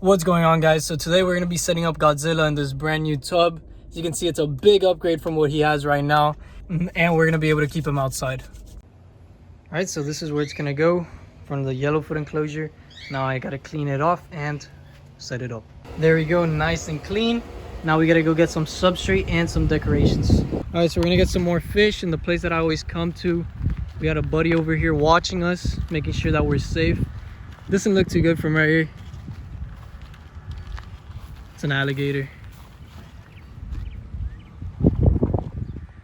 What's going on, guys? So today we're going to be setting up Godzilla in this brand new tub. As you can see, it's a big upgrade from what he has right now, and we're going to be able to keep him outside. All right, so this is where it's going to go from the yellowfoot enclosure. Now I got to clean it off and set it up. There we go, nice and clean. Now we got to go get some substrate and some decorations. All right, so we're going to get some more fish in the place that I always come to. We got a buddy over here watching us, making sure that we're safe. Doesn't look too good from right here. It's an alligator.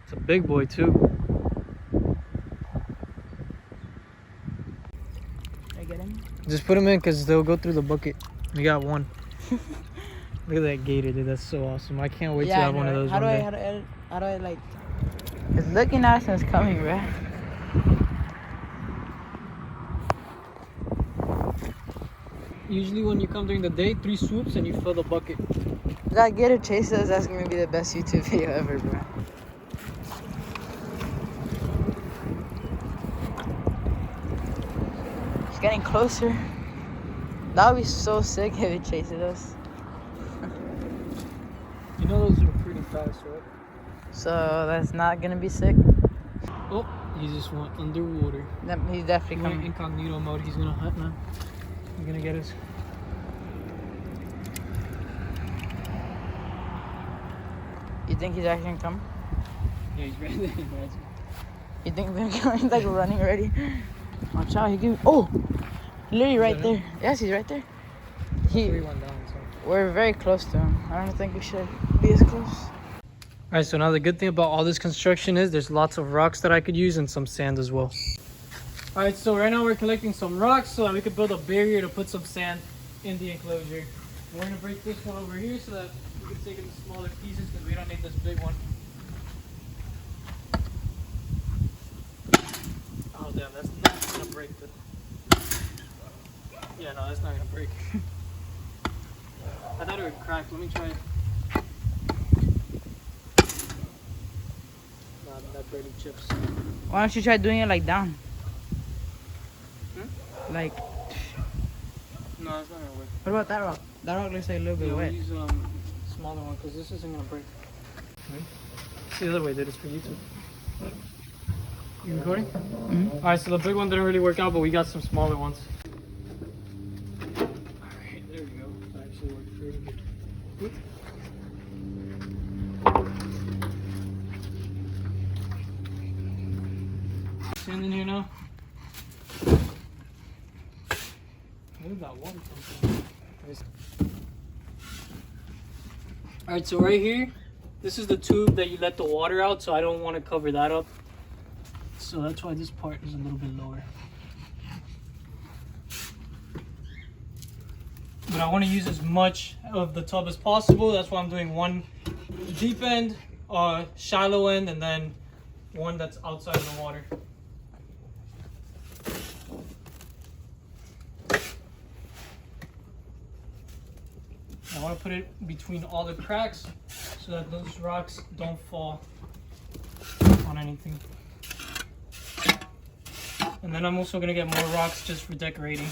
It's a big boy too. I get him? Just put him in because they'll go through the bucket. We got one. Look at that gator, dude. That's so awesome. I can't wait to have one of those. How do I like? It's looking at us and it's coming, right? Usually when you come during the day, 3 swoops and you fill the bucket. If that gator chases us, that's gonna be the best YouTube video ever, bro. It's getting closer. That would be so sick if it chases us. You know those are pretty fast, right? So that's not gonna be sick. Oh, he just went underwater. He's definitely He went coming. incognito mode. He's gonna hunt now. He's gonna get us. You think he's actually gonna come? Yeah, he's right there. You think he's gonna come? He's like running already. Watch out, he give. Oh! Literally right there. him? Yes, he's right there. He went down, so. We're very close to him. I don't think we should be as close. All right, so now the good thing about all this construction is there's lots of rocks that I could use and some sand as well. All right, so right now we're collecting some rocks so that we could build a barrier to put some sand in the enclosure. We're gonna break this one over here so that we can take it in smaller pieces because we don't need this big one. Oh damn, that's not gonna break. Yeah, no, that's not gonna break. I thought it would crack. Let me try it. Nah, that barely chips. Why don't you try doing it like down? Like, No, it's not gonna work. what about that rock? That rock looks like a little bit Yeah, wet. we'll use smaller one because this isn't gonna break. It's the other way, dude. It's for YouTube. You recording? Mm-hmm. All right, so the big one didn't really work out, but we got some smaller ones. All right, there we go. That actually worked pretty good. Sand in here now. Maybe that one something. All right, so right here, this is the tube that you let the water out, so I don't want to cover that up. So that's why this part is a little bit lower. But I want to use as much of the tub as possible. That's why I'm doing one deep end, shallow end, and then one that's outside of the water. I want to put it between all the cracks so that those rocks don't fall on anything. And then I'm also going to get more rocks just for decorating.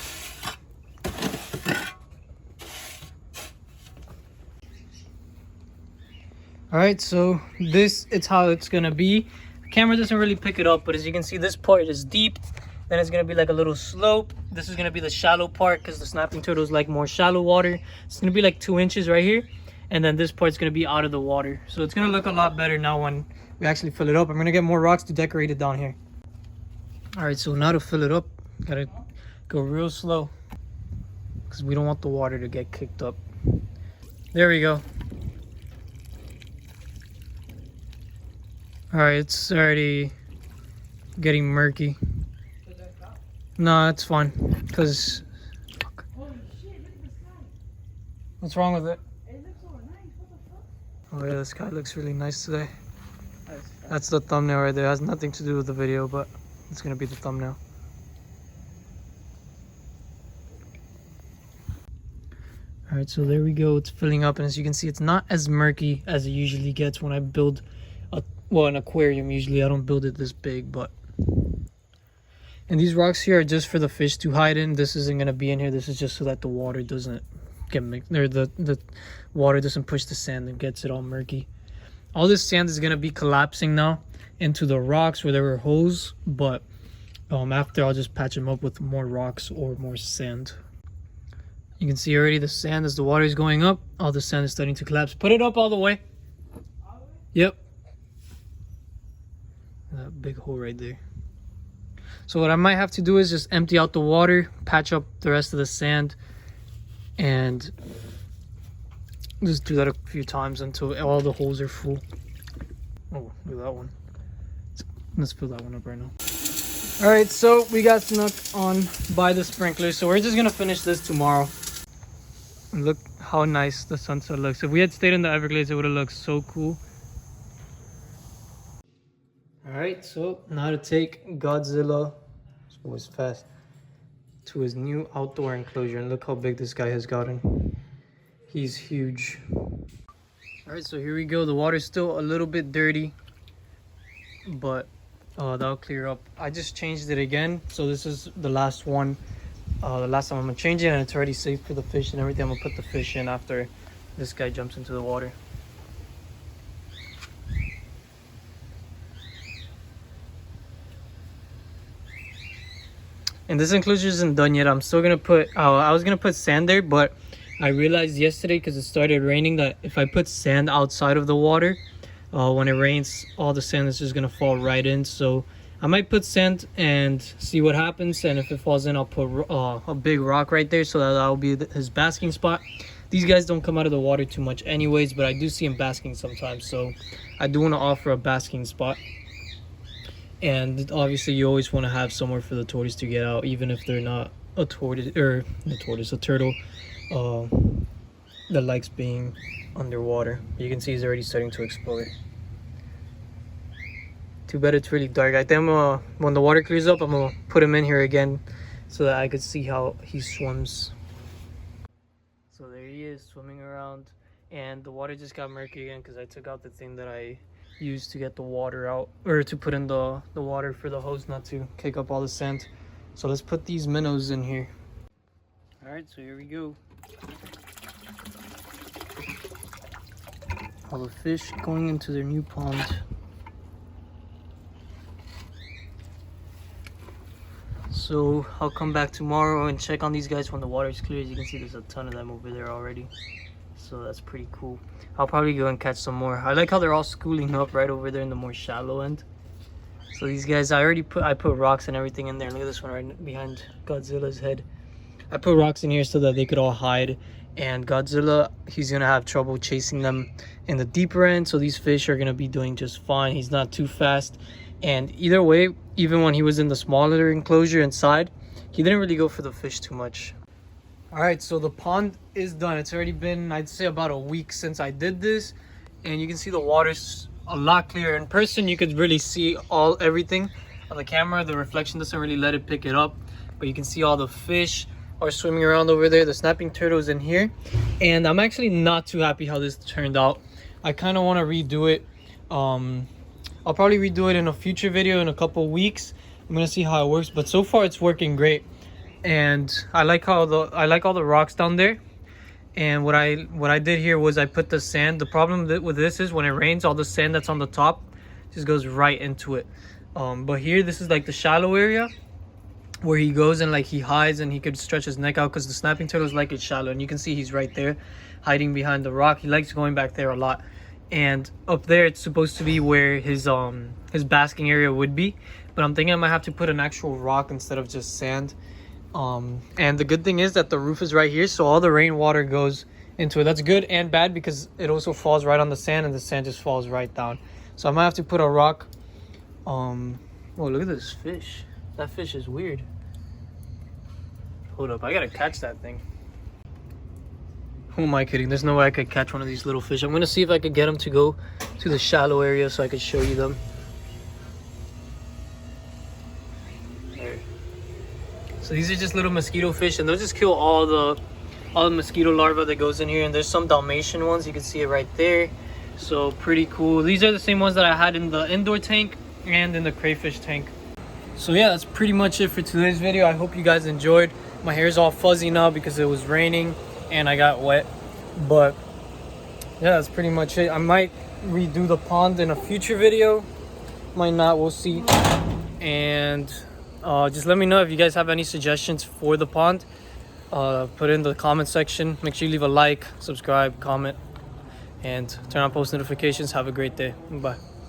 Alright, so this is how it's going to be. The camera doesn't really pick it up, but as you can see, this part is deep. Then it's going to be like a little slope. This is going to be the shallow part because the snapping turtles like more shallow water. It's going to be like 2 inches right here. And then this part's going to be out of the water. So it's going to look a lot better now when we actually fill it up. I'm going to get more rocks to decorate it down here. All right, so now to fill it up, got to go real slow because we don't want the water to get kicked up. There we go. All right, it's already getting murky. No, it's fine, because... Holy shit, look at the sky. What's wrong with it? It looks so nice, what the fuck? Oh yeah, the sky looks really nice today. That's the thumbnail right there. It has nothing to do with the video, but it's going to be the thumbnail. Alright, so there we go. It's filling up, and as you can see, it's not as murky as it usually gets when I build an aquarium. Usually I don't build it this big, but And these rocks here are just for the fish to hide in. This isn't going to be in here. This is just so that the water doesn't get mixed, or the water doesn't push the sand and gets it all murky. All this sand is gonna be collapsing now into the rocks where there were holes, but after I'll just patch them up with more rocks or more sand. You can see already the sand as the water is going up, all the sand is starting to collapse. Put it up all the way. Yep. That big hole right there. So what I might have to do is just empty out the water, patch up the rest of the sand, and just do that a few times until all the holes are full. Oh, look at that one. Let's fill that one up right now. All right, so we got snuck on by the sprinkler, so we're just gonna finish this tomorrow. And look how nice the sunset looks. If we had stayed in the Everglades, it would have looked so cool. All right, so now to take Godzilla, it's always fast, to his new outdoor enclosure. And look how big this guy has gotten. He's huge. All right, so here we go. The water's still a little bit dirty, but that'll clear up. I just changed it again, so this is the last one. The last time I'm gonna change it, and it's already safe for the fish and everything. I'm gonna put the fish in after this guy jumps into the water. And this enclosure isn't done yet. I'm still gonna put I was gonna put sand there, but I realized yesterday, because it started raining, that if I put sand outside of the water, when it rains, all the sand is just gonna fall right in. So I might put sand and see what happens, and if it falls in, I'll put a big rock right there, so that'll be his basking spot. These guys don't come out of the water too much anyways, but I do see him basking sometimes, so I do want to offer a basking spot. And obviously you always want to have somewhere for the tortoise to get out, even if they're not a tortoise, or a turtle that likes being underwater. You can see he's already starting to explore. Too bad it's really dark. I think when the water clears up, I'm gonna put him in here again so that I could see how he swims. So there he is, swimming around, and the water just got murky again because I took out the thing that I used to get the water out, or to put in the water for the hose not to kick up all the sand. So let's put these minnows in here. All right, so here we go. All the fish going into their new pond. So I'll come back tomorrow and check on these guys when the water is clear. As you can see, there's a ton of them over there already, so that's pretty cool. I'll probably go and catch some more. I like how they're all schooling up right over there in the more shallow end. So these guys, I put rocks and everything in there. Look at this one right behind Godzilla's head. I put rocks in here so that they could all hide, and Godzilla, he's gonna have trouble chasing them in the deeper end, so these fish are gonna be doing just fine. He's not too fast, and either way, even when he was in the smaller enclosure inside, he didn't really go for the fish too much. All right, so the pond is done. It's already been, I'd say, about a week since I did this, and you can see the water's a lot clearer. In person, you could really see everything. On the camera, the reflection doesn't really let it pick it up, but you can see all the fish are swimming around over there. The snapping turtles in here, and I'm actually not too happy how this turned out. I kind of want to redo it. I'll probably redo it in a future video in a couple weeks. I'm gonna see how it works, but so far it's working great. And I like all the rocks down there. And what I did here was I put the sand. The problem with this is when it rains, all the sand that's on the top just goes right into it. But here, this is like the shallow area where he goes and like he hides and he could stretch his neck out, because the snapping turtles like it shallow, and you can see he's right there hiding behind the rock. He likes going back there a lot. And up there, it's supposed to be where his basking area would be, but I'm thinking I might have to put an actual rock instead of just sand. And the good thing is that the roof is right here, so all the rainwater goes into it. That's good and bad, because it also falls right on the sand, and the sand just falls right down. So I might have to put a rock. Oh, look at this fish. That fish is weird. Hold up, I gotta catch that thing. Who am I kidding? There's no way I could catch one of these little fish. I'm gonna see if I could get them to go to the shallow area so I could show you them. There. So these are just little mosquito fish, and they'll just kill all the mosquito larvae that goes in here. And there's some Dalmatian ones, you can see it right there. So pretty cool. These are the same ones that I had in the indoor tank and in the crayfish tank. So yeah, that's pretty much it for today's video. I hope you guys enjoyed. My hair's all fuzzy now because it was raining and I got wet. But yeah, that's pretty much it. I might redo the pond in a future video. Might not, we'll see. And just let me know if you guys have any suggestions for the pond. Put it in the comment section. Make sure you leave a like, subscribe, comment, and turn on post notifications. Have a great day. Bye.